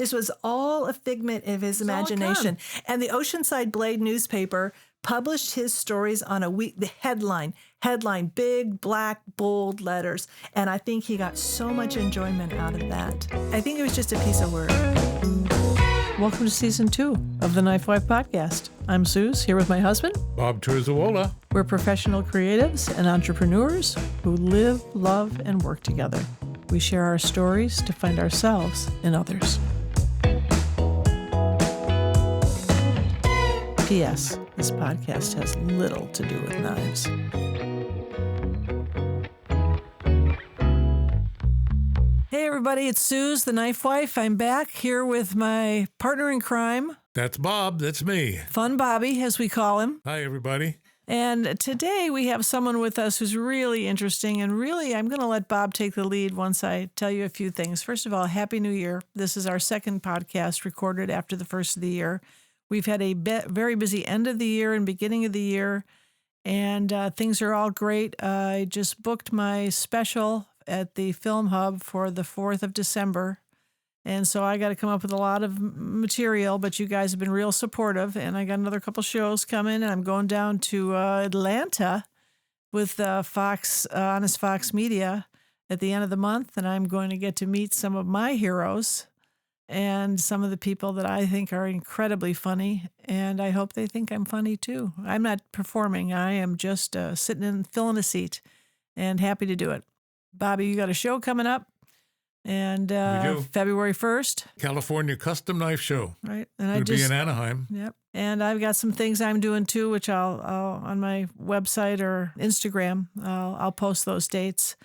This was all a figment of his imagination. And the Oceanside Blade newspaper published his stories on a week. The headline, big, black, bold letters. And I think he got so much enjoyment out of that. I think it was just a piece of work. Welcome to Season 2 of the Knife Wife podcast. I'm Suz, here with my husband, Bob Terzuola. We're professional creatives and entrepreneurs who live, love, and work together. We share our stories to find ourselves in others. P.S. This podcast has little to do with knives. Hey everybody, it's Suz, the Knife Wife. I'm back here with my partner in crime. That's Bob, that's me. Fun Bobby, as we call him. Hi, everybody. And today we have someone with us who's really interesting, and really I'm going to let Bob take the lead once I tell you a few things. First of all, Happy New Year. This is our second podcast recorded after the first of the year. We've had a very busy end of the year and beginning of the year, and things are all great. I just booked my special at the Film Hub for the 4th of December. And so I got to come up with a lot of material, but you guys have been real supportive. And I got another couple shows coming, and I'm going down to Atlanta with Fox, Honest Fox Media at the end of the month. And I'm going to get to meet some of my heroes and some of the people that I think are incredibly funny. And I hope they think I'm funny too. I'm not performing. I am just sitting and filling a seat and happy to do it. Bobby, you got a show coming up. And February 1st. California Custom Knife Show. Right. And It'll be in Anaheim. Yep. And I've got some things I'm doing too, which I'll on my website or Instagram, I'll post those dates.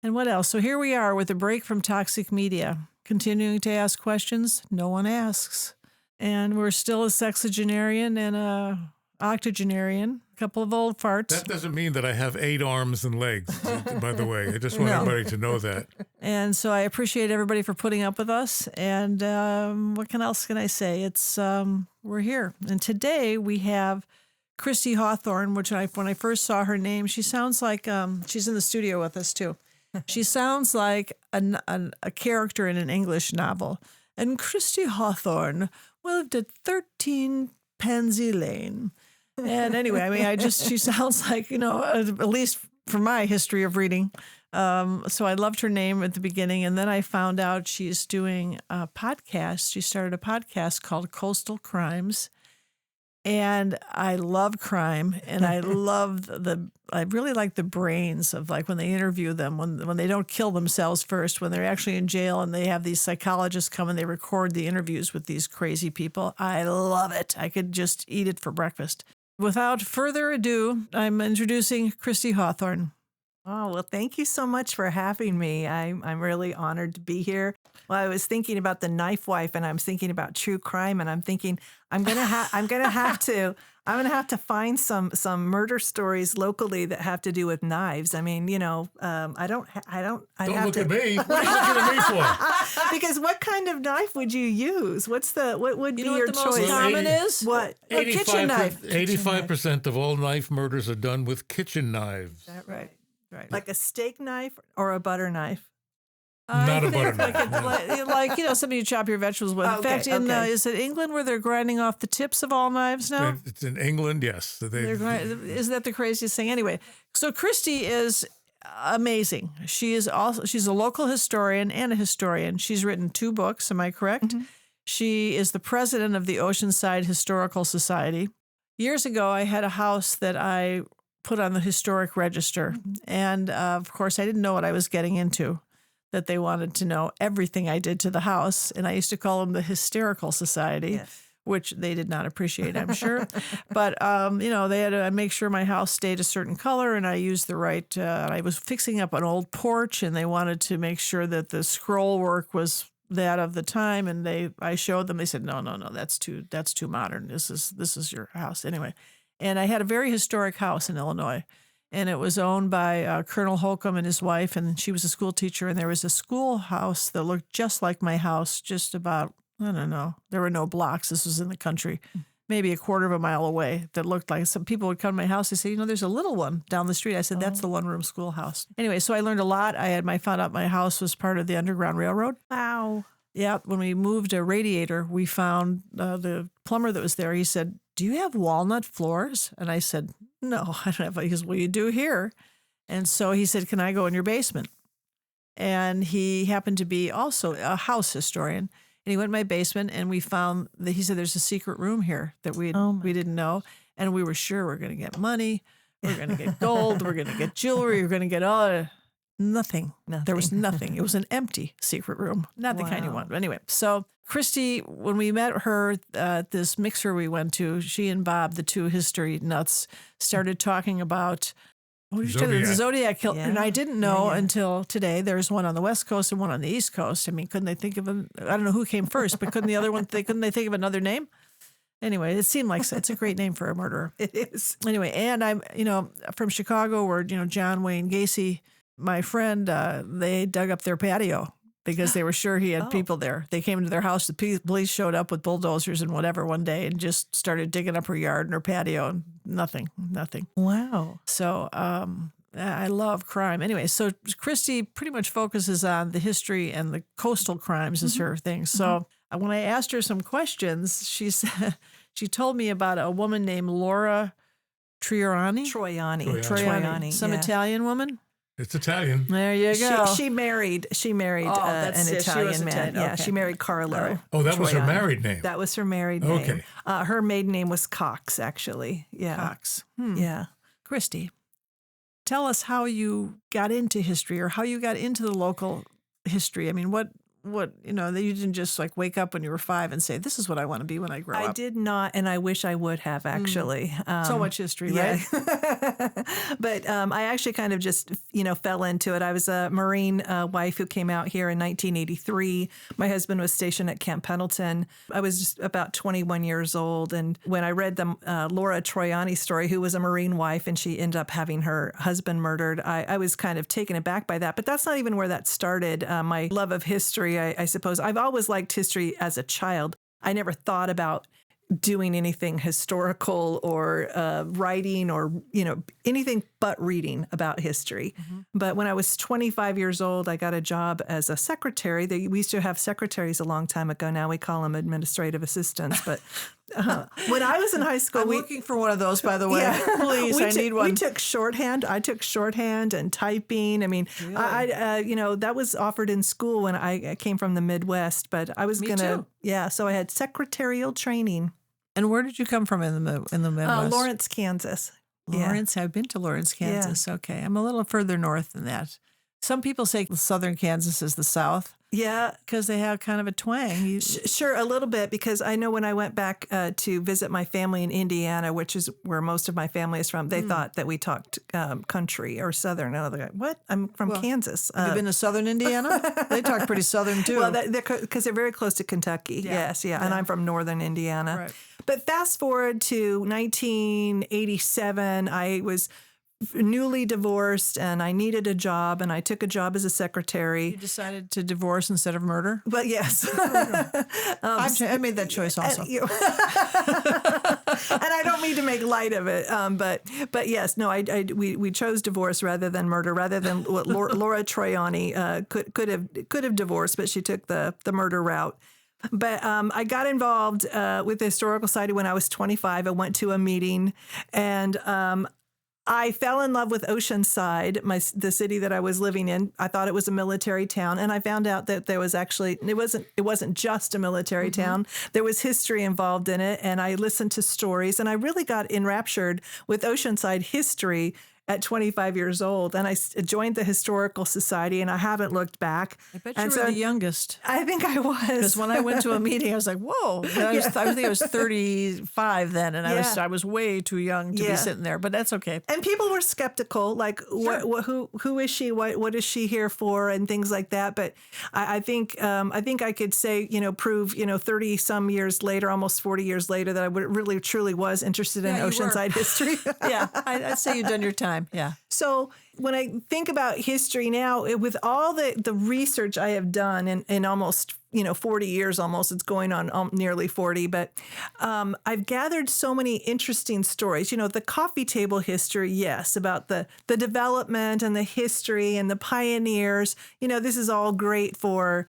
And what else? So here we are with a break from toxic media, continuing to ask questions no one asks. And we're still a sexagenarian and a octogenarian, a couple of old farts. That doesn't mean that I have 8 arms and legs, by the way. I just want everybody to know that. And so I appreciate everybody for putting up with us. And what else can I say? It's we're here. And today we have Kristi Hawthorne, which when I first saw her name, she sounds like she's in the studio with us too. She sounds like a character in an English novel. And Kristi Hawthorne lived at 13 Pansy Lane. And anyway, I mean, she sounds like, at least for my history of reading. So I loved her name at the beginning. And then I found out she's doing a podcast. She started a podcast called Coastal Crimes. And I love crime. And I love I really like the brains of like when they interview them, when they don't kill themselves first, when they're actually in jail and they have these psychologists come and they record the interviews with these crazy people. I love it. I could just eat it for breakfast. Without further ado, I'm introducing Kristi Hawthorne. Oh, well, thank you so much for having me. I'm really honored to be here. Well, I was thinking about the Knife Wife, and I was thinking about true crime, and I'm thinking I'm gonna have to find some murder stories locally that have to do with knives. I mean, Don't look at me. What are you looking at me for? Because what kind of knife would you use? What would be your the choice? most common is? What? A kitchen knife. 85% of all knife murders are done with kitchen knives. Is that right? Right. Like a steak knife or a butter knife? Not a butter knife. Like something you chop your vegetables with. In fact, is it England where they're grinding off the tips of all knives now? It's in England, yes. Isn't that the craziest thing? Anyway, so Kristi is amazing. She's a local historian and a historian. She's written 2 books. Am I correct? Mm-hmm. She is the president of the Oceanside Historical Society. Years ago, I had a house that I put on the historic register. And of course, I didn't know what I was getting into, that they wanted to know everything I did to the house. And I used to call them the Hysterical Society, yes, which they did not appreciate, I'm sure. But, they had to make sure my house stayed a certain color and I used the right, I was fixing up an old porch and they wanted to make sure that the scroll work was that of the time. And I showed them, they said, no, that's too modern. This is your house. Anyway. And I had a very historic house in Illinois, and it was owned by Colonel Holcomb and his wife, and she was a school teacher. And there was a schoolhouse that looked just like my house, just about, I don't know, there were no blocks. This was in the country, maybe a quarter of a mile away, that looked like some people would come to my house. They say, there's a little one down the street. I said, that's the one-room schoolhouse. Anyway, so I learned a lot. I found out my house was part of the Underground Railroad. Wow. Yeah, when we moved a radiator, we found the plumber that was there. He said, "Do you have walnut floors?" And I said, "No, I don't have." He goes, "Well, you do here." And so he said, "Can I go in your basement?" And he happened to be also a house historian. And he went in my basement, and we found that he said, "There's a secret room here that we didn't know." And we were sure we're going to get money, we're going to get gold, we're going to get jewelry, we're going to get all nothing. There was nothing. It was an empty secret room, not the kind you want. But anyway, so Kristi, when we met her at this mixer we went to, she and Bob, the two history nuts, started talking about the Zodiac killer. And I didn't know until today there's one on the West Coast and one on the East Coast. I mean, couldn't they think of I don't know who came first, but couldn't the other one, couldn't they think of another name? Anyway, it seemed like it's a great name for a murderer. It is. Anyway, and I'm, from Chicago where, John Wayne Gacy, my friend, they dug up their patio because they were sure he had people there. They came to their house. The police showed up with bulldozers and whatever one day and just started digging up her yard and her patio and nothing. Wow. So I love crime. Anyway, so Kristi pretty much focuses on the history and the coastal crimes as her thing. So when I asked her some questions, she said, she told me about a woman named Laura Troiani. Some Italian woman. It's Italian. There you go. She married an Italian man. Yeah, she married Carlo. Right. Oh, that was her married name. That was her married name. Her maiden name was Cox, actually. Yeah. Cox. Yeah. Kristi, tell us how you got into history or how you got into the local history. I mean, what that you didn't just like wake up when you were 5 and say, "This is what I want to be when I grow up." I did not, and I wish I would have actually. So much history, right? But I actually kind of just, fell into it. I was a Marine wife who came out here in 1983. My husband was stationed at Camp Pendleton. I was just about 21 years old. And when I read the Laura Troiani story, who was a Marine wife, and she ended up having her husband murdered, I was kind of taken aback by that. But that's not even where that started. My love of history, I suppose. I've always liked history as a child. I never thought about doing anything historical or writing or, anything but reading about history. But when I was 25 years old, I got a job as a secretary. We used to have secretaries a long time ago. Now we call them administrative assistants. But when I was in high school, I'm looking for one of those, by the way. Yeah. Please, I need one. We took shorthand. I took shorthand and typing. I mean, really? That was offered in school when I came from the Midwest. But I was going to, so I had secretarial training. And where did you come from in the Midwest? Lawrence, Kansas. Lawrence, I've been to Lawrence, Kansas. Yeah. Okay, I'm a little further north than that. Some people say southern Kansas is the South. Yeah. Because they have kind of a twang. Sure, a little bit, because I know when I went back to visit my family in Indiana, which is where most of my family is from, they thought that we talked country or southern. And I was like, what? I'm from Kansas. Have you been to southern Indiana? They talk pretty southern, too. Well, because they're very close to Kentucky. Yeah. Yes, and I'm from northern Indiana. Right. But fast forward to 1987, I was newly divorced and I needed a job, and I took a job as a secretary. You decided to divorce instead of murder? But yes. I made that choice also. And I don't mean to make light of it, but yes, no, we chose divorce rather than murder, rather than what Laura Troiani could have divorced, but she took the murder route. But I got involved with the Historical Society when I was 25. I went to a meeting, and I fell in love with Oceanside, the city that I was living in. I thought it was a military town, and I found out that there was actually it wasn't just a military town. There was history involved in it, and I listened to stories, and I really got enraptured with Oceanside history at 25 years old, and I joined the Historical Society, and I haven't looked back. I bet you were the youngest. I think I was. Because when I went to a meeting, I was like, whoa. I think I was 35 then, and I was way too young to be sitting there, but that's okay. And people were skeptical, like, who is she? What is she here for? And things like that. But I think I could say, prove, 30 some years later, almost 40 years later, that I really truly was interested in Oceanside history. Yeah, I'd say you've done your time. Yeah. So when I think about history now, with all the research I have done in almost 40 years, almost it's going on nearly 40, but I've gathered so many interesting stories. The coffee table history, yes, about the development and the history and the pioneers. This is all great for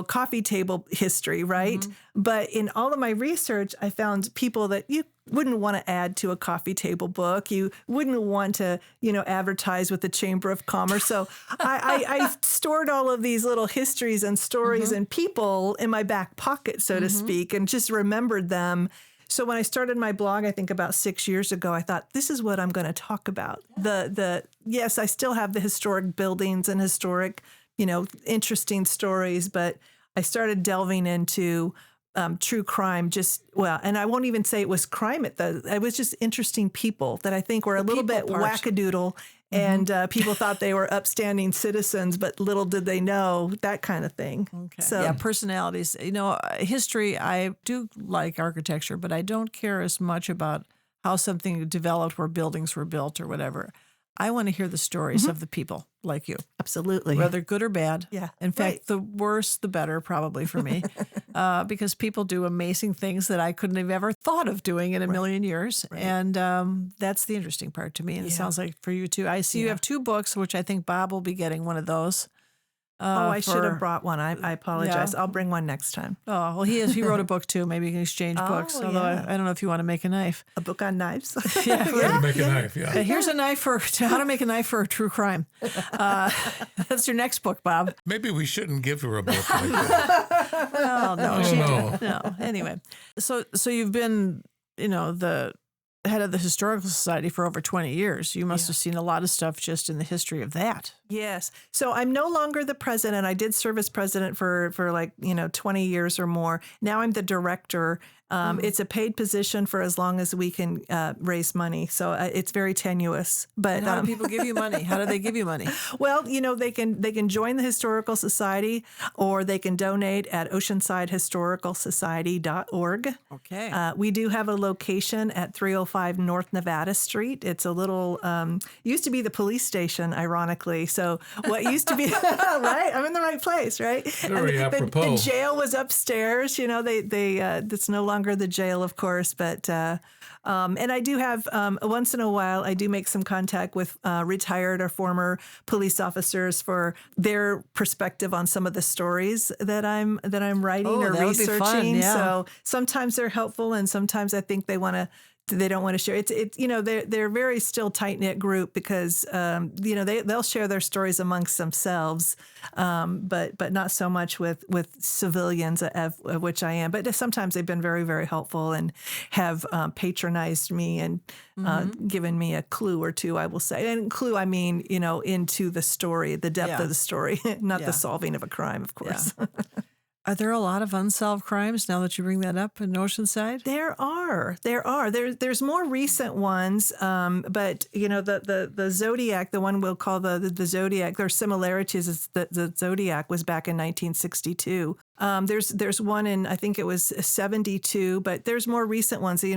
coffee table history, right? But in all of my research, I found people that you wouldn't want to add to a coffee table book. You wouldn't want to, advertise with the Chamber of Commerce. So I stored all of these little histories and stories and people in my back pocket, so to speak, and just remembered them. So when I started my blog, I think about 6 years ago, I thought, this is what I'm going to talk about. Yes, I still have the historic buildings and historic, interesting stories, but I started delving into true crime, and I won't even say it was crime. It was just interesting people that I think were a little bit wackadoodle, and people thought they were upstanding citizens, but little did they know that kind of thing. Okay. So, yeah, personalities. History, I do like architecture, but I don't care as much about how something developed, where buildings were built or whatever. I want to hear the stories of the people like you. Absolutely. Whether good or bad. Yeah. In fact, the worse, the better, probably for me, because people do amazing things that I couldn't have ever thought of doing in a million years. Right. And that's the interesting part to me. And it sounds like for you too. I see you have 2 books, which I think Bob will be getting one of those. I should have brought one. I apologize. Yeah. I'll bring one next time. Oh, well, he wrote a book too. Maybe you can exchange books. Although I don't know if you want to make a knife. A book on knives? Make a knife, Here's a knife how to make a knife for a true crime. That's your next book, Bob. Maybe we shouldn't give her a book like that. Well, no. No. Anyway, so you've been, the head of the Historical Society for over 20 years. You must have seen a lot of stuff just in the history of that. Yes. So I'm no longer the president. I did serve as president for 20 years or more. Now I'm the director. It's a paid position for as long as we can raise money. So it's very tenuous. But how do people give you money? How do they give you money? Well, they can join the Historical Society, or they can donate at oceansidehistoricalsociety.org. Okay. We do have a location at 305 North Nevada Street. It's a little used to be the police station, ironically. So what used to be right, I'm in the right place, right? Very apropos. The jail was upstairs. It's no longer the jail, of course, but and I do have once in a while I do make some contact with retired or former police officers for their perspective on some of the stories that I'm writing or researching. Fun, yeah. So sometimes they're helpful, and sometimes I think they don't want to share. They're a very still tight knit group because they'll share their stories amongst themselves, but not so much with civilians, of which I am. But sometimes they've been very, very helpful and have patronized me and given me a clue or two, I will say. And clue, I mean, into the story, the depth of the story, not the solving of a crime, of course. Yeah. Are there a lot of unsolved crimes now that you bring that up in Oceanside? There are. There's more recent ones, but the Zodiac, the one we'll call the Zodiac, there are similarities. The Zodiac was back in 1962. There's one in, I think it was 72, but there's more recent ones. I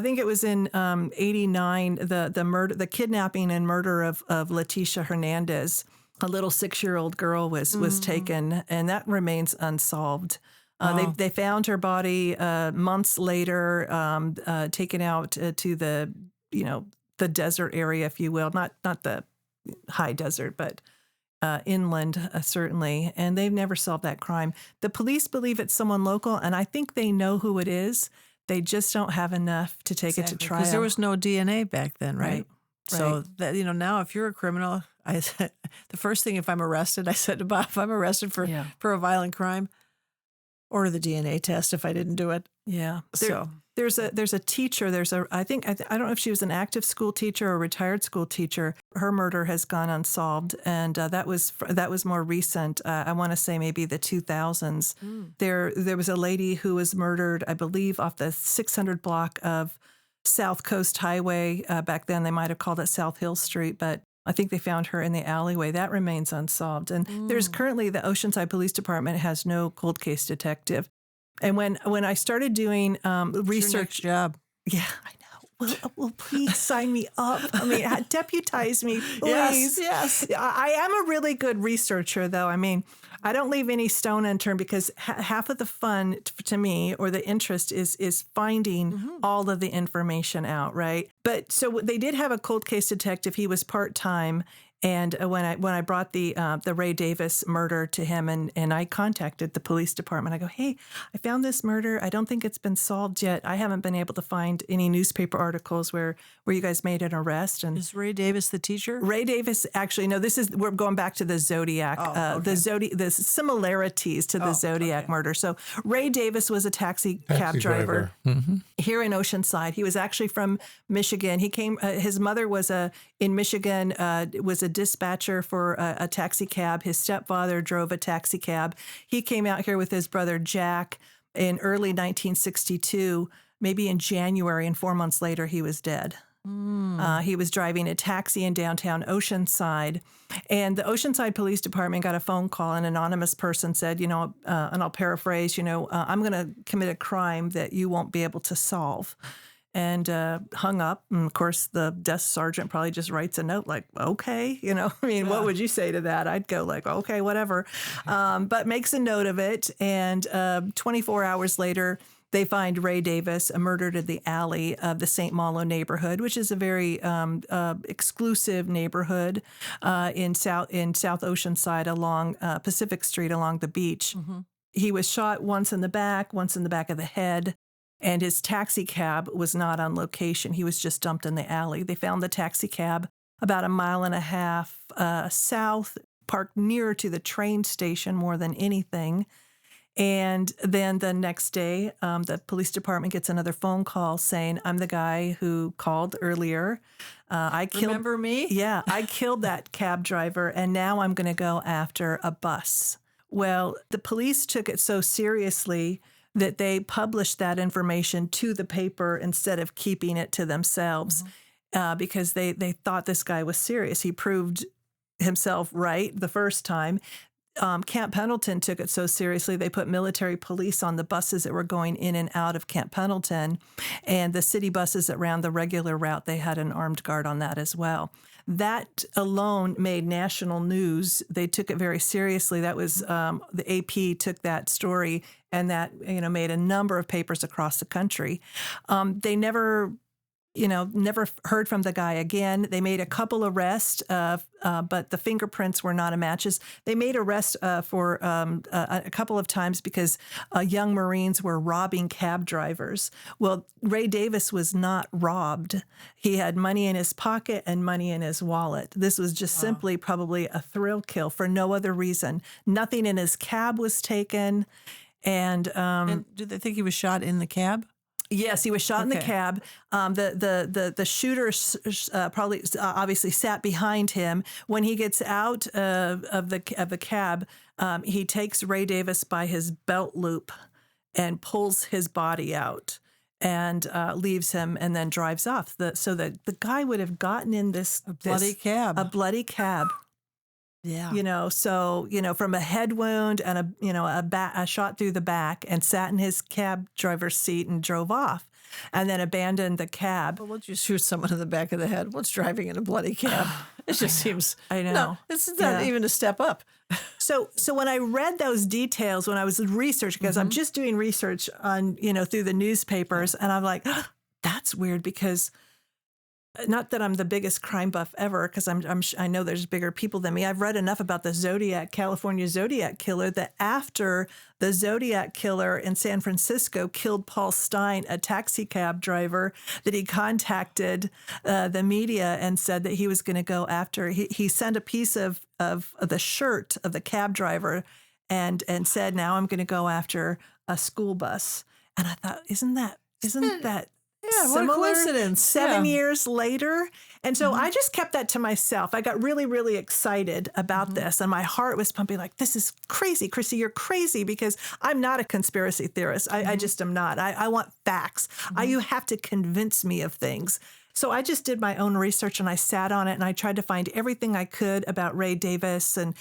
think it was in 89, the murder, the kidnapping and murder of Leticia Hernandez. A little 6-year-old girl was taken, and that remains unsolved. They found her body months later, taken out to the desert area, if you will, not the high desert, but inland certainly. And they've never solved that crime. The police believe it's someone local, and I think they know who it is. They just don't have enough to take it to trial. Because there was no DNA back then, right? So Right. that now if you're a criminal, the first thing, if I'm arrested, I said to Bob, if I'm arrested for a violent crime, order the DNA test if I didn't do it. Yeah. So there's a teacher. I don't know if she was an active school teacher or a retired school teacher. Her murder has gone unsolved, and that was more recent. I want to say maybe the 2000s. There was a lady who was murdered, I believe, off the 600 block of South Coast Highway. Back then, they might have called it South Hill Street, but I think they found her in the alleyway. That remains unsolved. And there's currently the Oceanside Police Department has no cold case detective. And when I started doing research, your next job. yeah, I know. well, please sign me up. I mean, deputize me, please. Yes. I am a really good researcher, though. I mean, I don't leave any stone unturned because half of the fun to me, or the interest, is finding all of the information out, right? But so they did have a cold case detective. He was part-time. And when I brought the Ray Davis murder to him, and I contacted the police department, I go, hey, I found this murder. I don't think it's been solved yet. I haven't been able to find any newspaper articles where you guys made an arrest. And Is Ray Davis the teacher? Ray Davis, actually, no, we're going back to the Zodiac, the similarities to the Zodiac murder. So Ray Davis was a taxi cab driver. Here in Oceanside. He was actually from Michigan. He came, his mother was in Michigan, was a dispatcher for a taxi cab. His stepfather drove a taxi cab. He came out here with his brother Jack in early 1962, maybe in January, and 4 months later, he was dead. He was driving a taxi in downtown Oceanside, and the Oceanside Police Department got a phone call. An anonymous person said, and I'll paraphrase, I'm going to commit a crime that you won't be able to solve. And hung up. And of course, the desk sergeant probably just writes a note like, okay, what would you say to that? I'd go like, okay, whatever. But makes a note of it. And 24 hours later, they find Ray Davis murdered in the alley of the St. Malo neighborhood, which is a very exclusive neighborhood in South Oceanside along Pacific Street along the beach. He was shot once in the back of the head. And his taxi cab was not on location. He was just dumped in the alley. They found the taxi cab about 1.5 miles south, parked nearer to the train station more than anything. And then the next day, the police department gets another phone call saying, I'm the guy who called earlier. Remember me? Yeah, I killed that cab driver, and now I'm going to go after a bus. Well, the police took it so seriously that they published that information to the paper instead of keeping it to themselves, because they thought this guy was serious. He proved himself right the first time. Camp Pendleton took it so seriously, they put military police on the buses that were going in and out of Camp Pendleton, and the city buses that ran the regular route, they had an armed guard on that as well. That alone made national news. They took it very seriously. That was the AP took that story, and that made a number of papers across the country. They never heard from the guy again. They made a couple arrests, but the fingerprints were not a matches. They made arrests for a couple of times because young Marines were robbing cab drivers. Well, Ray Davis was not robbed. He had money in his pocket and money in his wallet. This was just simply probably a thrill kill for no other reason. Nothing in his cab was taken. And did they think he was shot in the cab? Yes, he was shot in the cab. The shooter probably obviously sat behind him. When he gets out of the cab, he takes Ray Davis by his belt loop and pulls his body out and leaves him, and then drives off. So the guy would have gotten in a bloody cab. Yeah. From a head wound and a shot through the back, and sat in his cab driver's seat and drove off, and then abandoned the cab. Well, once you shoot someone in the back of the head, what's driving in a bloody cab? It just seems, I know. No, it's not even a step up. So when I read those details, when I was researching, because I'm just doing research on, through the newspapers, and I'm like, that's weird, because not that I'm the biggest crime buff ever, because I know there's bigger people than me. I've read enough about the California Zodiac killer, that after the Zodiac killer in San Francisco killed Paul Stein, a taxi cab driver, that he contacted the media and said that he was going to go after. He sent a piece of the shirt of the cab driver and said, now I'm going to go after a school bus. And I thought, isn't that Yeah, similar? what a coincidence. 7 years later. And so I just kept that to myself. I got really, really excited about this. And my heart was pumping like, this is crazy. Kristi, you're crazy, because I'm not a conspiracy theorist. I just am not. I want facts. You have to convince me of things. So I just did my own research and I sat on it and I tried to find everything I could about Ray Davis and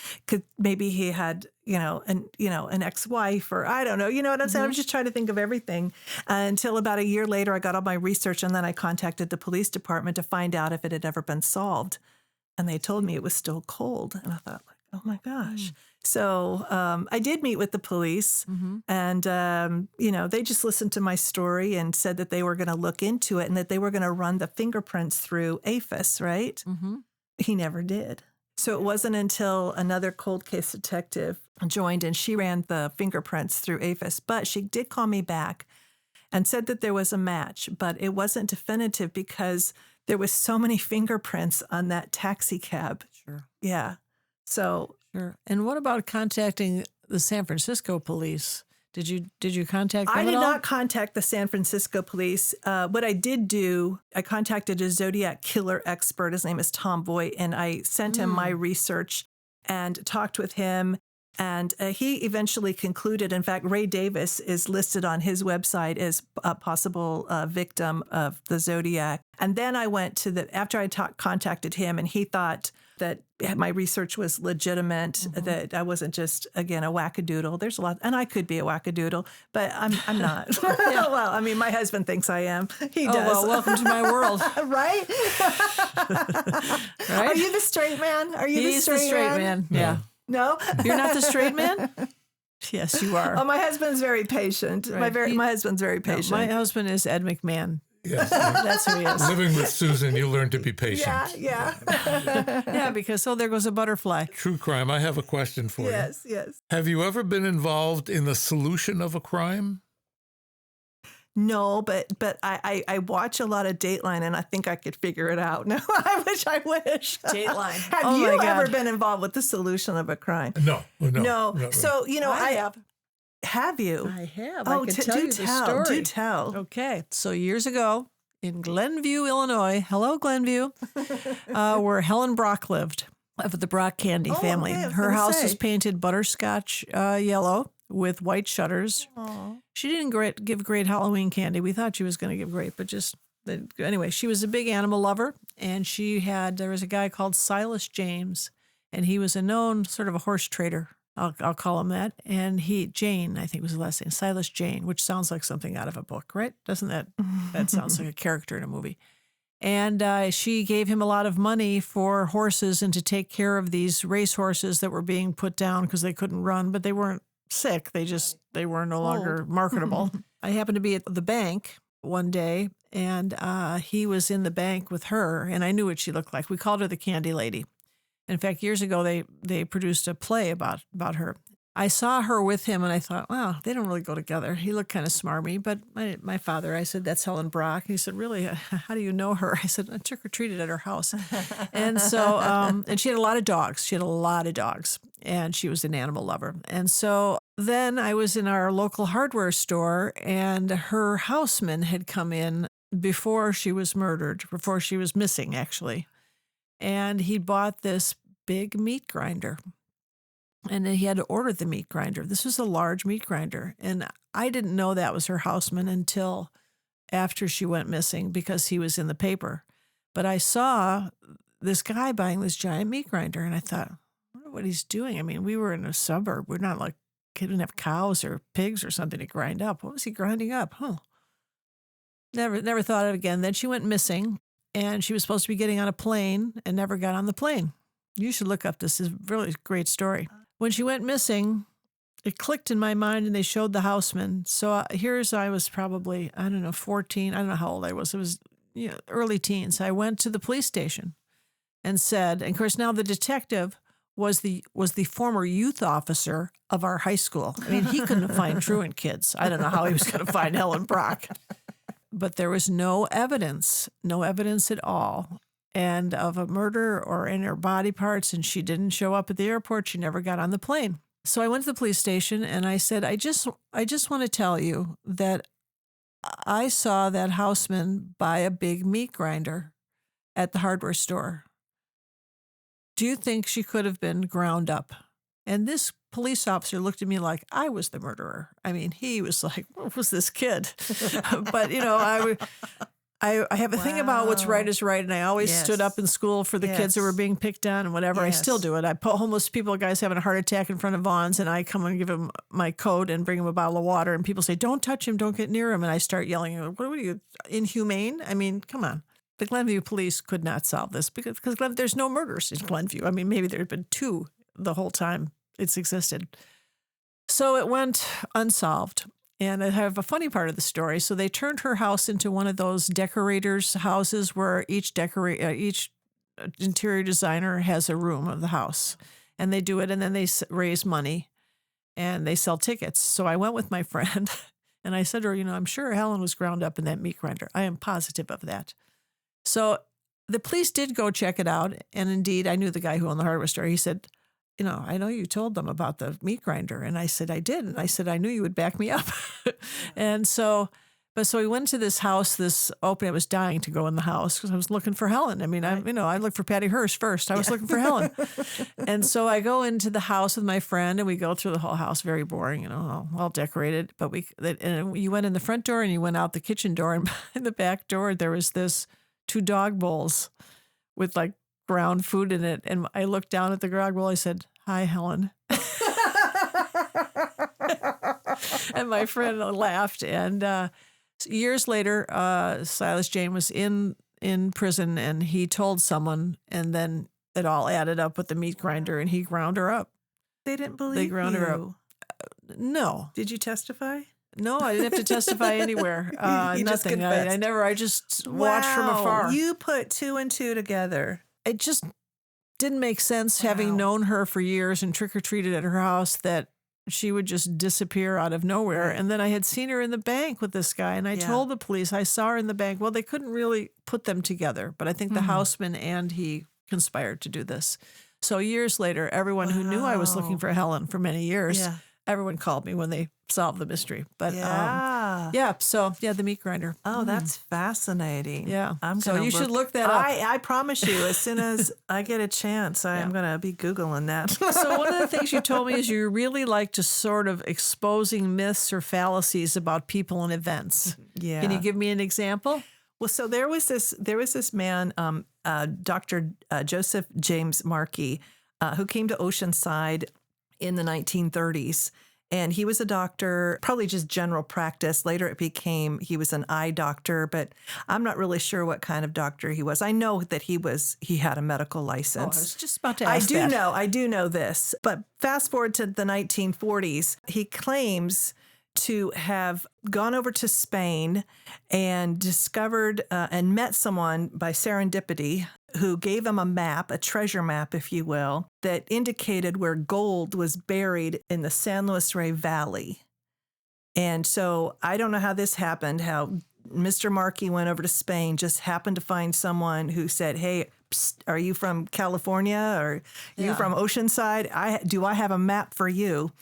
maybe he had, an ex-wife or I don't know, you know what I'm saying? I was just trying to think of everything until about a year later, I got all my research and then I contacted the police department to find out if it had ever been solved. And they told me it was still cold. And I thought, oh my gosh. So I did meet with the police and, they just listened to my story and said that they were going to look into it and that they were going to run the fingerprints through APHIS, right? He never did. So it wasn't until another cold case detective joined and she ran the fingerprints through APHIS. But she did call me back and said that there was a match, but it wasn't definitive because there was so many fingerprints on that taxi cab. Sure. Yeah. So. Sure. And what about contacting the San Francisco police? Did you contact them I did at all? not contact the San Francisco police. What I did do, I contacted a Zodiac killer expert. His name is Tom Voigt, and I sent him my research and talked with him. And he eventually concluded, in fact, Ray Davis is listed on his website as a possible victim of the Zodiac. And then I went after I contacted him, and he thought that my research was legitimate, that I wasn't just, again, a wackadoodle. There's a lot, and I could be a wackadoodle, but I'm not. Well, I mean, my husband thinks I am. He does. Well, welcome to my world. Right? Right? Are you the straight man? Are you He's the straight man? Yeah. No? You're not the straight man? Yes, you are. Oh, my husband's very patient. Right. My husband's very patient. My husband is Ed McMahon. Yes. That's who he is. Living with Susan, you learn to be patient. Yeah. Yeah, because there goes a butterfly. True crime. I have a question for you. Yes. Have you ever been involved in the solution of a crime? No, but I watch a lot of Dateline and I think I could figure it out. No, I wish. Dateline. Have Oh you my God. ever been involved with the solution of a crime? No. So, I have. Have you? I have. Oh, I can tell you the story. Do tell. Okay. So years ago in Glenview, Illinois, hello, Glenview, where Helen Brock lived, of the Brock Candy family. okay, I was Her gonna house say. was painted butterscotch yellow with white shutters. Aw. She didn't give great Halloween candy. We thought she was going to give great, but anyway, she was a big animal lover, and there was a guy called Silas James, and he was a known sort of a horse trader. I'll call him that. And Jane, I think was the last name, Silas Jane, which sounds like something out of a book, right? Doesn't that sounds like a character in a movie. And she gave him a lot of money for horses and to take care of these race horses that were being put down because they couldn't run, but they weren't sick. They were no longer marketable. I happened to be at the bank one day, and he was in the bank with her, and I knew what she looked like. We called her the Candy Lady. In fact, years ago, they produced a play about her. I saw her with him, and I thought, wow, they don't really go together. He looked kind of smarmy, but my father, I said, that's Helen Brock. And he said, really? How do you know her? I said, I took her treated at her house. And so, and she had a lot of dogs. And she was an animal lover. And so then I was in our local hardware store, and her houseman had come in before she was missing, actually. And he bought this big meat grinder. And then he had to order the meat grinder. This was a large meat grinder. And I didn't know that was her houseman until after she went missing because he was in the paper. But I saw this guy buying this giant meat grinder, and I thought, I wonder what he's doing. I mean, we were in a suburb. We're not like, he didn't have cows or pigs or something to grind up. What was he grinding up? Never thought of it again. Then she went missing, and she was supposed to be getting on a plane and never got on the plane. You should look up this. It's a really great story. When she went missing, it clicked in my mind, and they showed the houseman. So I was probably, 14. I don't know how old I was. It was early teens. I went to the police station and said, and of course now the detective was the former youth officer of our high school. I mean, he couldn't find truant kids. I don't know how he was going to find Helen Brock. But there was no evidence at all, and of a murder or in her body parts, and she didn't show up at the airport. She never got on the plane. So I went to the police station, and I said, I just want to tell you that I saw that houseman buy a big meat grinder at the hardware store. Do you think she could have been ground up? And this police officer looked at me like I was the murderer. I mean, he was like, what was this kid? But, I have a thing about what's right is right, and I always Yes. stood up in school for the kids that were being picked on and whatever. I still Yes. do it. I put homeless people, guys having a heart attack in front of Vaughn's, and I come and give them my coat and bring them a bottle of water, and people say, "Don't touch him, don't get near him," and I start yelling, "What are you, inhumane? I mean, come on." The Glenview police could not solve this because there's no murders in Glenview. I mean, maybe there had been 2 the whole time it's existed. So it went unsolved. And I have a funny part of the story. So they turned her house into one of those decorators' houses where each interior designer has a room of the house. And they do it, and then they raise money, and they sell tickets. So I went with my friend, and I said to her, I'm sure Helen was ground up in that meat grinder. I am positive of that. So the police did go check it out. And indeed, I knew the guy who owned the hardware store. He said, I know you told them about the meat grinder. And I said, I did. And I said, I knew you would back me up. And so we went to this house, I was dying to go in the house because I was looking for Helen. I mean, I looked for Patty Hearst first. I was looking for Helen. And so I go into the house with my friend, and we go through the whole house, very boring, all decorated. But you went in the front door and you went out the kitchen door, and in the back door, there was this 2 dog bowls with like ground food in it. And I looked down at the dog bowl. I said, "Hi, Helen." And my friend laughed. And years later, Silas Jane was in prison, and he told someone, and then it all added up with the meat grinder, and he ground her up. They didn't believe They ground her up. you. No. Did you testify? No, I didn't have to testify anywhere. You just Nothing. confessed. I just watched from afar. You put 2 and 2 together. It just didn't make sense, having known her for years and trick-or-treated at her house, that she would just disappear out of nowhere. Right. And then I had seen her in the bank with this guy, and I told the police I saw her in the bank. Well, they couldn't really put them together, but I think the houseman and he conspired to do this. So years later, everyone who knew I was looking for Helen for many years, everyone called me when they solved the mystery. But the meat grinder. Oh, that's fascinating. Yeah. So you should look that up. I promise you, as soon as I get a chance, I'm going to be Googling that. So one of the things you told me is you really like to sort of exposing myths or fallacies about people and events. Yeah. Can you give me an example? Well, so there was this man, Dr. Joseph James Markey, who came to Oceanside in the 1930s. And he was a doctor, probably just general practice. Later he was an eye doctor, but I'm not really sure what kind of doctor he was. I know that he had a medical license. Oh, I was just about to ask that. I do know this. But fast forward to the 1940s, he claims to have gone over to Spain and discovered and met someone by serendipity who gave him a map, a treasure map, if you will, that indicated where gold was buried in the San Luis Rey Valley. And so I don't know how this happened, how Mr. Markey went over to Spain, just happened to find someone who said, "Hey, psst, are you from California? Or are you from Oceanside? Do I have a map for you?"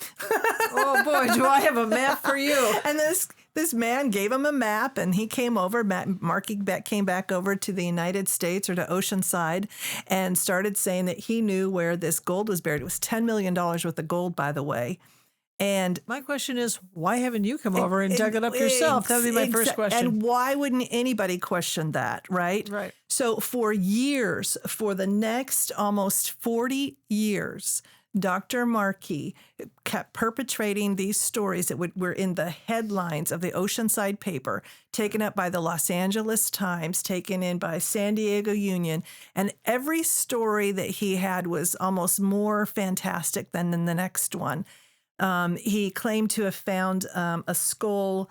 Oh boy, do I have a map for you. And this man gave him a map, and he came over. Markey came back over to the United States or to Oceanside and started saying that he knew where this gold was buried. It was $10 million worth of gold, by the way. And my question is, why haven't you come over and dug it up yourself? That would be my first question. And why wouldn't anybody question that, right? Right. So for years, for the next almost 40 years, Dr. Markey kept perpetrating these stories that were in the headlines of the Oceanside paper, taken up by the Los Angeles Times, taken in by San Diego Union. And every story that he had was almost more fantastic than the next one. He claimed to have found a skull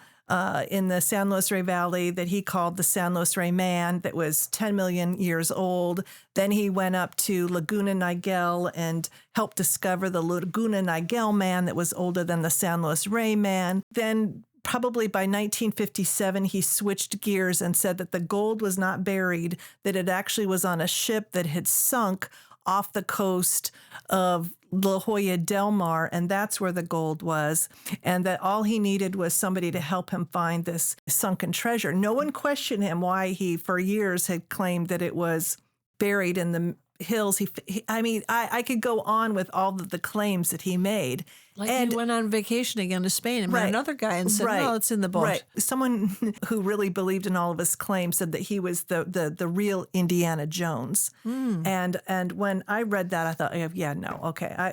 in the San Luis Rey Valley that he called the San Luis Rey Man that was 10 million years old. Then he went up to Laguna Niguel and helped discover the Laguna Niguel Man that was older than the San Luis Rey Man. Then probably by 1957, he switched gears and said that the gold was not buried, that it actually was on a ship that had sunk off the coast of La Jolla Del Mar, and that's where the gold was, and that all he needed was somebody to help him find this sunken treasure. No one questioned him why he, for years, had claimed that it was buried in the hills. I could go on with all of the claims that he made. Like he went on vacation again to Spain and met another guy and said, no, it's in the boat. Right. Someone who really believed in all of his claims said that he was the real Indiana Jones. And when I read that, I thought,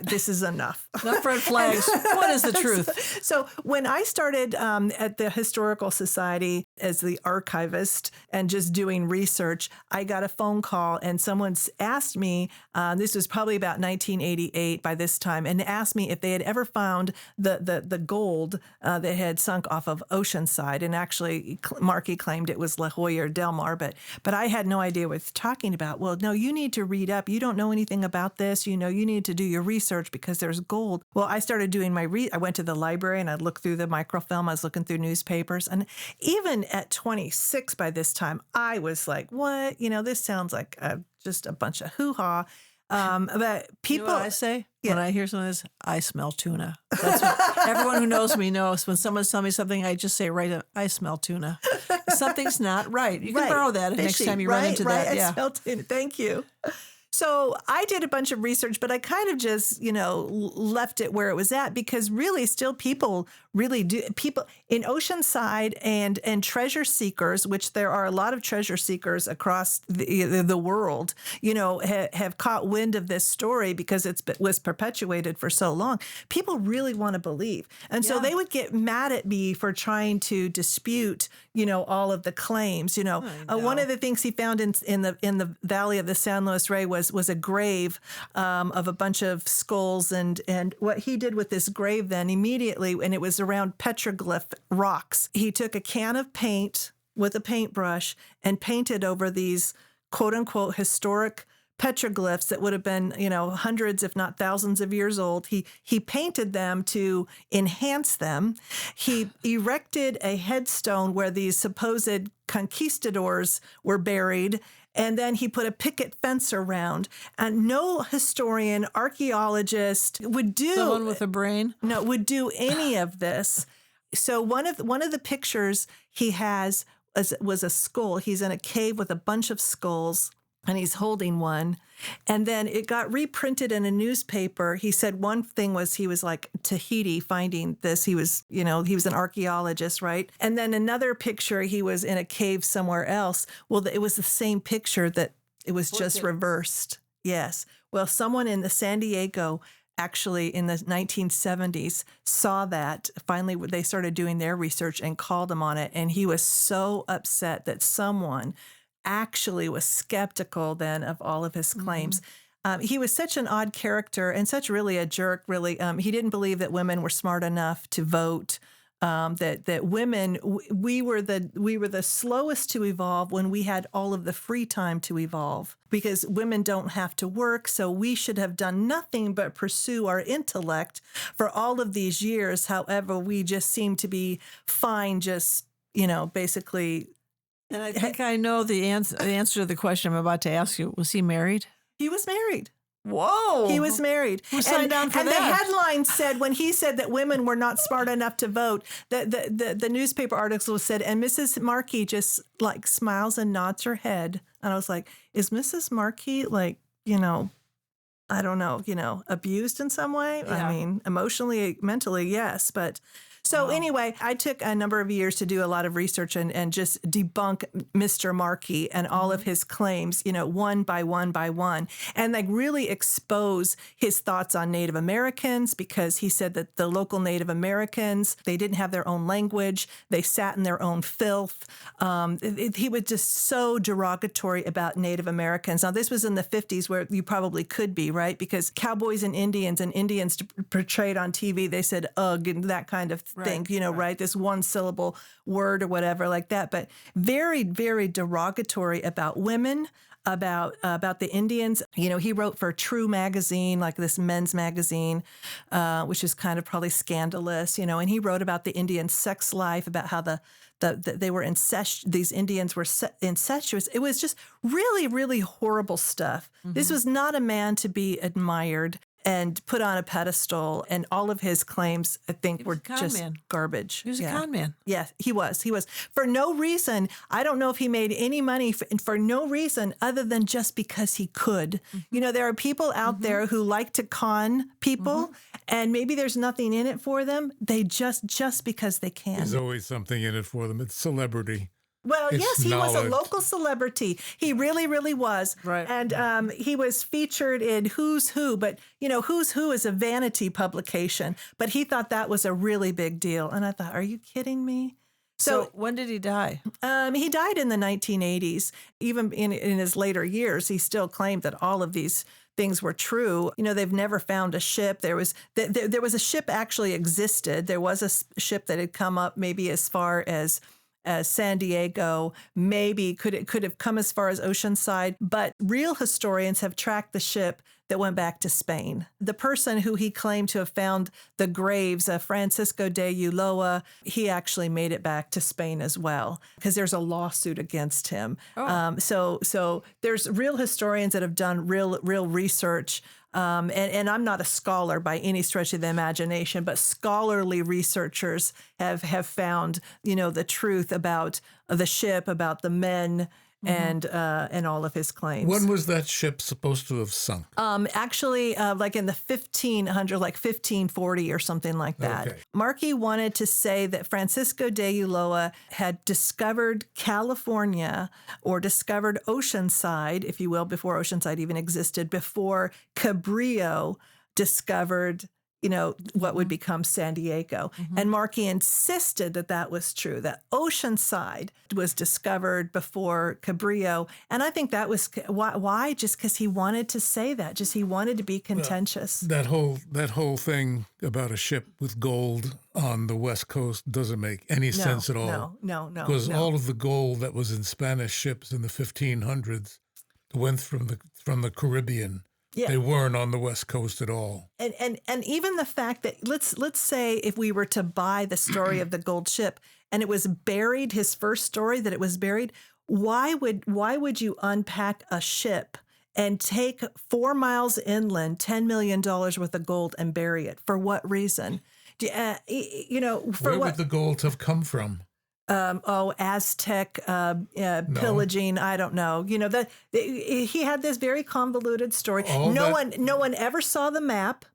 this is enough. Enough red flags. What is the truth? So when I started at the Historical Society as the archivist and just doing research, I got a phone call and someone asked me, this was probably about 1988 by this time, and asked me if they had ever found the gold that had sunk off of Oceanside. And actually, Markey claimed it was La Jolla or Del Mar, but I had no idea what he was talking about. Well, no, you need to read up. You don't know anything about this. You need to do your research because there's gold. Well, I started doing I went to the library and I looked through the microfilm. I was looking through newspapers. And even at 26 by this time, I was like, what? This sounds like just a bunch of hoo-ha. But people, you know what I say when I hear something like this, I smell tuna. That's what everyone who knows me knows. When someone's telling me something, I just say, I smell tuna. Something's not right. You can borrow that next time you run into that. I smell tuna. Thank you. So I did a bunch of research, but I kind of just, left it where it was at because really still people really do. People in Oceanside and treasure seekers, which there are a lot of treasure seekers across the world, have caught wind of this story because it was perpetuated for so long. People really want to believe. And so they would get mad at me for trying to dispute, all of the claims. One of the things he found in the valley of the San Luis Rey was a grave of a bunch of skulls. And what he did with this grave then immediately, and it was around petroglyph rocks, he took a can of paint with a paintbrush and painted over these quote unquote historic petroglyphs that would have been, hundreds, if not thousands of years old. He painted them to enhance them. He erected a headstone where these supposed conquistadors were buried. And then he put a picket fence around. And no historian, archaeologist would do someone with a brain. No, would do any of this. So one of the pictures he has was a skull. He's in a cave with a bunch of skulls, and he's holding one. And then it got reprinted in a newspaper. He said one thing was he was like Tahiti finding this. He was an archaeologist, right? And then another picture, he was in a cave somewhere else. Well, it was the same picture that it was just reversed. Yes. Well, someone in the San Diego actually in the 1970s saw that. Finally, they started doing their research and called him on it. And he was so upset that someone actually was skeptical then of all of his claims. He was such an odd character and such really a jerk, really. He didn't believe that women were smart enough to vote, that women, we were the slowest to evolve when we had all of the free time to evolve because women don't have to work. So we should have done nothing but pursue our intellect for all of these years. However, we just seem to be fine just, basically. And I think I know the answer to the question I'm about to ask you. Was he married? He was married. Whoa. He was married. Who signed on for that? And the headline said, when he said that women were not smart enough to vote, the newspaper article said, and Mrs. Markey just like smiles and nods her head. And I was like, is Mrs. Markey like, I don't know, abused in some way? Yeah. I mean, emotionally, mentally, yes. But so anyway, I took a number of years to do a lot of research and just debunk Mr. Markey and all of his claims, one by one by one, and like really expose his thoughts on Native Americans because he said that the local Native Americans, they didn't have their own language. They sat in their own filth. He was just so derogatory about Native Americans. Now, this was in the 50s where you probably could be, right? Because cowboys and Indians portrayed on TV, they said, ugh, and that kind of thing, right? This one syllable word or whatever like that, but very, very derogatory about women, about the Indians. He wrote for True magazine, like this men's magazine, which is kind of probably scandalous, and he wrote about the Indian sex life, about how they were these Indians were incestuous. It was just really, really horrible stuff. Mm-hmm. This was not a man to be admired. and put on a pedestal. And all of his claims, I think, were just man. garbage. He was a con man. Yes, he was. He was. For no reason. I don't know if he made any money for no reason other than just because he could. You know, there are people out there who like to con people, and maybe there's nothing in it for them. They just because they can. There's always something in it for them. It's celebrity. Well, It's yes, he was a knowledge. local celebrity. He really, really was. Right. And he was featured in Who's Who, but, you know, Who's Who is a vanity publication. But he thought that was a really big deal. And I thought, are you kidding me? So when did he die? He died in the 1980s. Even in his later years, he still claimed that all of these things were true. You know, they've never found a ship. There was a ship actually existed. There was a ship that had come up maybe as far as San Diego, maybe could have come as far as Oceanside, but real historians have tracked the ship that went back to Spain. The person who he claimed to have found the graves, Francisco de Ulloa, he actually made it back to Spain as well because there's a lawsuit against him. So there's real historians that have done real research. And I'm not a scholar by any stretch of the imagination, but scholarly researchers have found, you know, the truth about the ship, about the men, and all of his claims. When was that ship supposed to have sunk? Actually, like in the 1500, like 1540 or something like that. Okay. Markey wanted to say that Francisco de Ulloa had discovered California or discovered Oceanside, if you will, before Oceanside even existed, before Cabrillo discovered, you know, what would become San Diego. And Markey insisted that that was true, that Oceanside was discovered before Cabrillo. And I think that was why? Just because he wanted to say that, just he wanted to be contentious. That whole thing about a ship with gold on the West Coast doesn't make any sense at all. No. Because all of the gold that was in Spanish ships in the 1500s went from the Caribbean. Yeah. They weren't on the West Coast at all. And even the fact that let's say if we were to buy the story of the gold ship and it was buried, his first story that it was buried, why would you unpack a ship and take 4 miles inland, $10 million worth of gold and bury it? For what reason? You know, for Where what? would the gold have come from? Aztec pillaging. I don't know. You know that he had this very convoluted story. No one ever saw the map.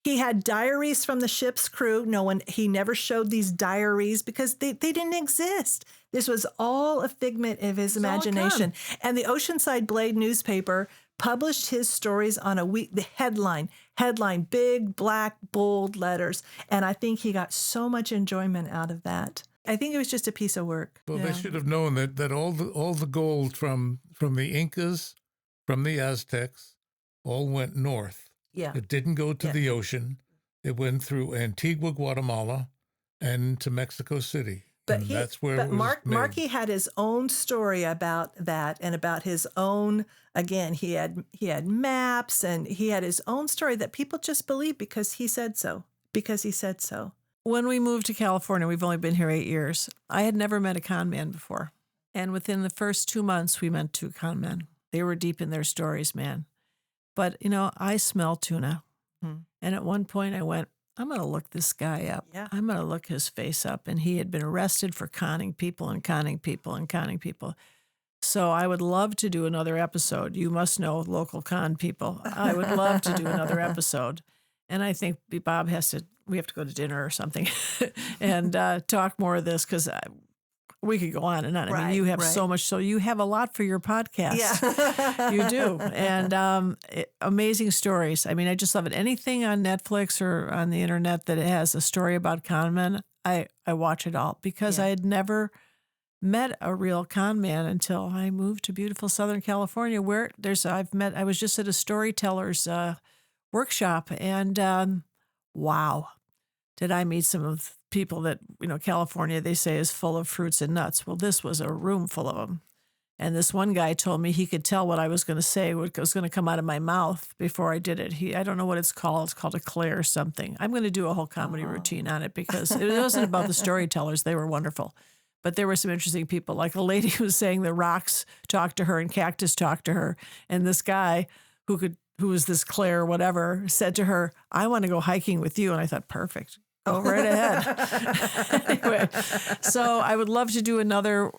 He had diaries from the ship's crew. He never showed these diaries because they didn't exist. This was all a figment of his imagination. And the Oceanside Blade newspaper published his stories on a week. The headline, big, black, bold letters. And I think he got so much enjoyment out of that. I think it was just a piece of work. Well, they should have known that all the gold from the Incas, from the Aztecs, all went north. Yeah. It didn't go to the ocean. It went through Antigua, Guatemala, and to Mexico City. But that's where it was made. Markey had his own story about that and about his own. Again, he had maps and he had his own story that people just believed because he said so. When we moved to California, we've only been here 8 years. I had never met a con man before. And within the first 2 months, we met 2 con men. They were deep in their stories, man. But, you know, I smell tuna. And at one point I went, I'm going to look this guy up. Yeah. I'm going to look his face up. And he had been arrested for conning people. So I would love to do another episode. You must know local con people. I would love to do another episode. And I think Bob we have to go to dinner or something and talk more of this because we could go on and on. I mean, you have so much. So you have a lot for your podcast. Yeah. You do. And amazing stories. I mean, I just love it. Anything on Netflix or on the internet that has a story about con men, I watch it all because I had never met a real con man until I moved to beautiful Southern California where I was just at a storyteller's workshop and wow, did I meet some of the people that, you know, California, they say is full of fruits and nuts. Well, this was a room full of them. And this one guy told me he could tell what I was going to say, what was going to come out of my mouth before I did it. I don't know what it's called. It's called a clay or something. I'm going to do a whole comedy routine on it because it wasn't about the storytellers. They were wonderful. But there were some interesting people, like a lady who was saying the rocks talked to her and cactus talked to her. And this guy who could who was this Claire, whatever, said to her, I want to go hiking with you. And I thought, perfect. Go right ahead. Anyway, so I would love to do another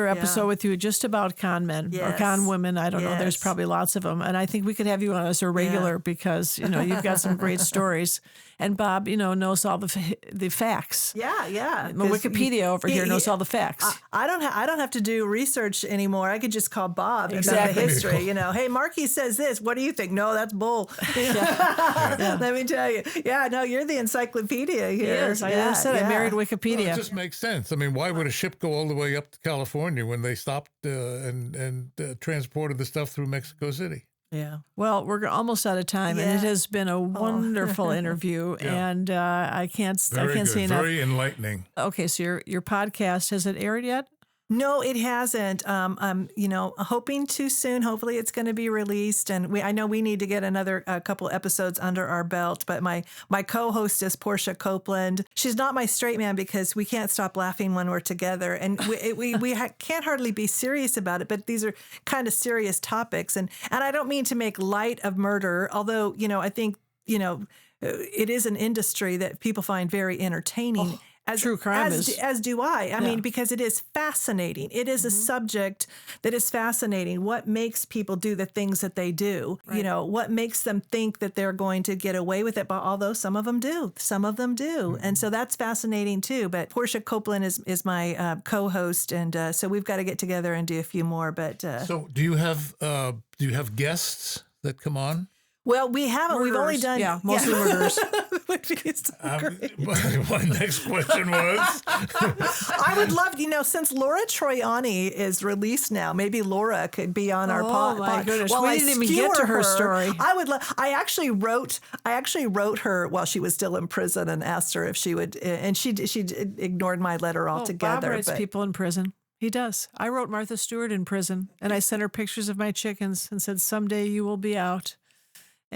episode with you just about con men or con women. I don't know. There's probably lots of them. And I think we could have you on as a regular because, you've got some great stories. And Bob, knows all the facts. Yeah. Wikipedia over here knows all the facts. I don't have to do research anymore. I could just call Bob about the history. Hey, Marky says this. What do you think? No, that's bull. Let me tell you. Yeah, no, you're the encyclopedia here. Yes, I said I married Wikipedia. Well, it just makes sense. I mean, why would a ship go all the way up to California when they stopped and transported the stuff through Mexico City? Yeah. Well, we're almost out of time, and it has been a wonderful interview, and I can't say enough. Very enlightening. Okay, so your podcast, has it aired yet? No, it hasn't. I'm hoping to soon. Hopefully, it's going to be released, and I know we need to get another couple episodes under our belt. But my co-host is Portia Copeland. She's not my straight man because we can't stop laughing when we're together, and we can't hardly be serious about it. But these are kind of serious topics, and I don't mean to make light of murder, although I think it is an industry that people find very entertaining. True crime as do I. I mean, because it is fascinating. It is a subject that is fascinating. What makes people do the things that they do? Right. What makes them think that they're going to get away with it? But although some of them do. And so that's fascinating too. But Portia Copeland is my co-host. And so we've got to get together and do a few more. But so do you have guests that come on? Well, we haven't. Murderers. We've only done mostly murderers. My next question was, I would love, since Laura Troiani is released now, maybe Laura could be on our podcast. Oh my goodness, well, we didn't even get to her story. I would. I actually wrote her while she was still in prison and asked her if she would, and she ignored my letter altogether. Bob writes people in prison. He does. I wrote Martha Stewart in prison, and I sent her pictures of my chickens and said, someday you will be out.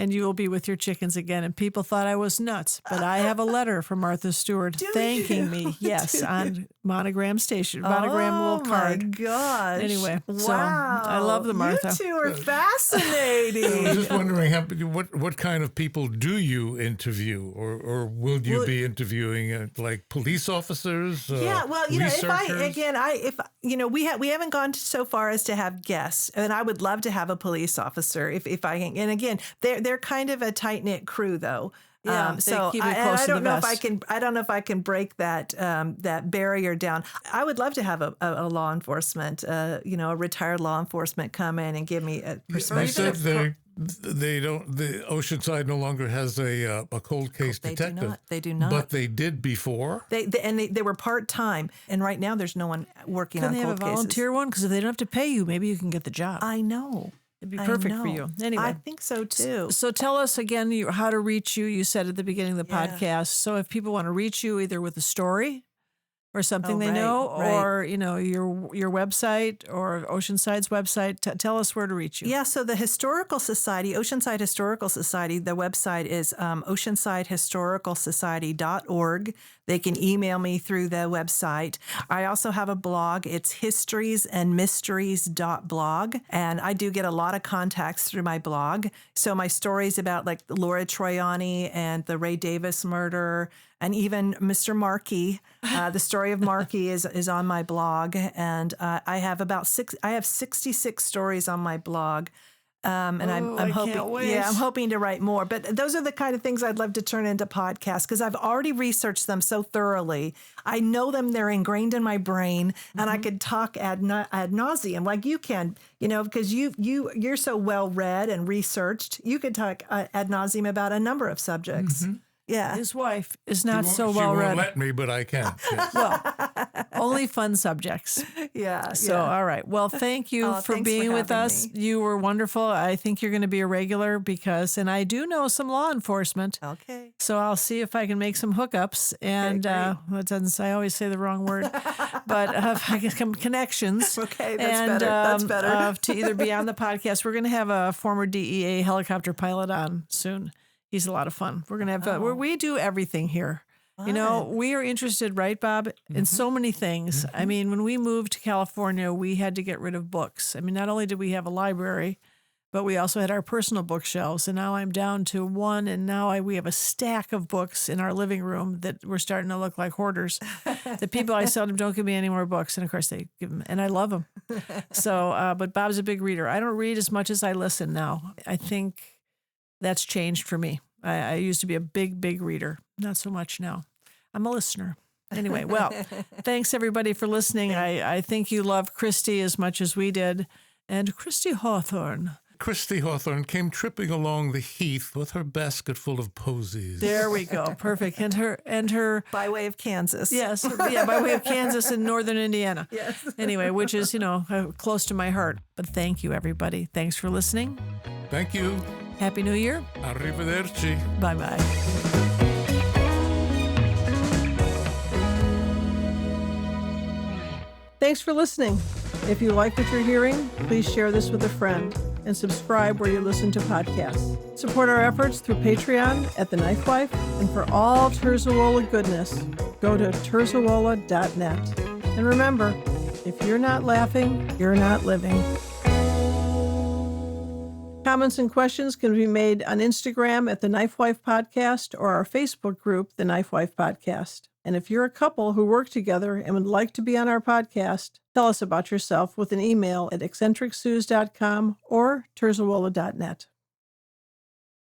And you will be with your chickens again. And people thought I was nuts. But I have a letter from Martha Stewart thanking me. Yes, on Monogram Station. Monogram little card. Oh, my gosh. Anyway, wow. So I love the Martha. You two are fascinating. I was just wondering, what kind of people do you interview? Or will you be interviewing like police officers? Yeah, well, we haven't gone so far as to have guests. And I would love to have a police officer if I can. And again, they're kind of a tight knit crew, though. Yeah, so keep it close I don't to the know vest. I don't know if I can break that barrier down. I would love to have a law enforcement, a retired law enforcement come in and give me a perspective. They don't. The Oceanside no longer has a cold case detective. They do not. But they did before. They were part-time, and right now there's no one working on cold cases. Can they have a volunteer one? Because if they don't have to pay you, maybe you can get the job. I know. It'd be perfect for you. Anyway, I think so too. So tell us again how to reach you. You said at the beginning of the podcast. So if people want to reach you either with a story or something they know, or your website or Oceanside's website, tell us where to reach you. Yeah, so the Historical Society, Oceanside Historical Society, the website is oceansidehistoricalsociety.org. They can email me through the website. I also have a blog. It's historiesandmysteries.blog. And I do get a lot of contacts through my blog. So my stories about like Laura Troiani and the Ray Davis murder, and even Mr. Markey, the story of Markey is on my blog. And I have 66 stories on my blog. And I'm hoping to write more. But those are the kind of things I'd love to turn into podcasts because I've already researched them so thoroughly. I know them; they're ingrained in my brain, and I could talk ad nauseum like you can, because you're so well read and researched. You could talk ad nauseum about a number of subjects. Mm-hmm. Yeah, his wife is not so well read. She won't let me, but I can. Yes. Well, only fun subjects. Yeah. So, all right. Well, thank you for being with us. Me. You were wonderful. I think you're going to be a regular and I do know some law enforcement. Okay. So I'll see if I can make some hookups. And I always say the wrong word, but if I can come connections. Okay, that's better. To either be on the podcast. We're going to have a former DEA helicopter pilot on soon. He's a lot of fun. We're going to have we do everything here. Fun. We are interested, right, Bob, in so many things. I mean, when we moved to California, we had to get rid of books. I mean, not only did we have a library, but we also had our personal bookshelves. And now I'm down to one. And now we have a stack of books in our living room that we're starting to look like hoarders. The people I sell them don't give me any more books. And of course they give them, and I love them. So, but Bob's a big reader. I don't read as much as I listen now. I think that's changed for me. I used to be a big, big reader. Not so much now. I'm a listener. Anyway, well, thanks everybody for listening. I think you love Kristi as much as we did. And Kristi Hawthorne. Kristi Hawthorne came tripping along the heath with her basket full of posies. There we go. Perfect. And her By way of Kansas. yes, yeah, by way of Kansas and northern Indiana. Yes. Anyway, which is, close to my heart. But thank you, everybody. Thanks for listening. Thank you. Happy New Year. Arrivederci. Bye-bye. Thanks for listening. If you like what you're hearing, please share this with a friend and subscribe where you listen to podcasts. Support our efforts through Patreon at TheKnifeWife, and for all Terzuola goodness, go to terzuola.net. And remember, if you're not laughing, you're not living. Comments and questions can be made on Instagram at The KnifeWife Podcast or our Facebook group, The KnifeWife Podcast. And if you're a couple who work together and would like to be on our podcast, tell us about yourself with an email at eccentricsuz.com or terzuola.net.